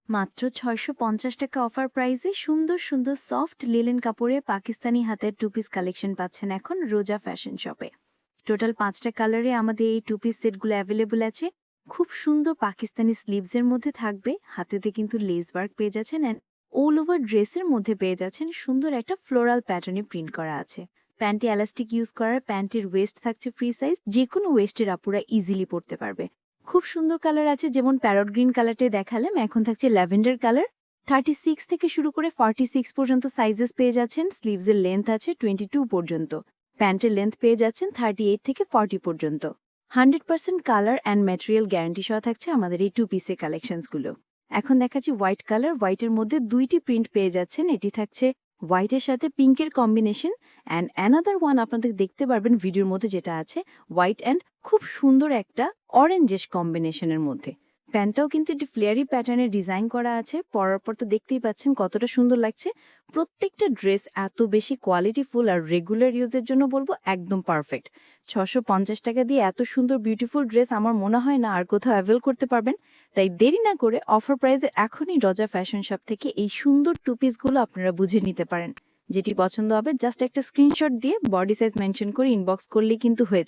মাত্র ৬৫০ টাকা অফার প্রাইসে সুন্দর সুন্দর সফট লিলেন কাপড়ে পাকিস্তানি হাতের টু পিস কালেকশন পাচ্ছেন এখন রোজা ফ্যাশন শপে। টোটাল ৫টা কালারে আমাদের এই টু পিস সেটগুলো অ্যাভেলেবল আছে। খুব সুন্দর পাকিস্তানি স্লিভসের মধ্যে থাকবে, হাতেতে কিন্তু লেস ওয়ার্ক পেয়ে যাচ্ছেন অ্যান্ড অল ওভার ড্রেসের মধ্যে পেয়ে যাচ্ছেন সুন্দর একটা ফ্লোরাল প্যাটার্নে প্রিন্ট করা আছে। প্যান্টে এলাস্টিক ইউজ করার, প্যান্টের ওয়েস্ট থাকছে ফ্রি সাইজ, যে কোনো ওয়েস্টের আপুরা ইজিলি পরতে পারবে। খুব সুন্দর কালার আছে, যেমন প্যারট গ্রিন কালারটাই দেখালাম, এখন থাকছে ল্যাভেন্ডার কালার। 36 থেকে শুরু করে 46 পর্যন্ত সাইজেস পেয়ে যাচ্ছেন। স্লিভসের লেন্থ আছে 22 পর্যন্ত, প্যান্টের লেন্থ পেয়ে যাচ্ছেন 38 থেকে 40 পর্যন্ত। 100% কালার অ্যান্ড ম্যাটেরিয়াল গ্যারান্টি সহ থাকছে আমাদের এই টু পিসের কালেকশনসগুলো। এখন দেখাচ্ছি হোয়াইট কালার। হোয়াইটের মধ্যে দুইটি প্রিন্ট পেয়ে যাচ্ছেন, এটি থাকছে হোয়াইটের সাথে পিঙ্কের কম্বিনেশন অ্যান্ড অ্যানাদার ওয়ান আপনাদের দেখতে পারবেন ভিডিওর মধ্যে, যেটা আছে হোয়াইট অ্যান্ড খুব সুন্দর একটা অরেঞ্জেস কম্বিনেশনের মধ্যে। প্যান্টটাও কিন্তু একটি ফ্লেয়ারি প্যাটার্নের ডিজাইন করা আছে, পরার পর তো দেখতেই পাচ্ছেন কতটা সুন্দর লাগছে। প্রত্যেকটা ড্রেস এত বেশি কোয়ালিটিফুল আর রেগুলার ইউজের জন্য বলবো একদম পারফেক্ট। ৬৫০ টাকা দিয়ে এত সুন্দর বিউটিফুল ড্রেস আমার মনে হয় না আর কোথাও অ্যাভেল করতে পারবেন। তাই দেরি না করে অফার প্রাইসে এখনই রজা ফ্যাশন শপ থেকে এই সুন্দর টু পিসগুলো আপনারা বুঝে নিতে পারেন। যেটি পছন্দ হবে জাস্ট একটা স্ক্রিনশট দিয়ে বডি সাইজ মেনশন করে ইনবক্স করলেই কিন্তু হয়েছে।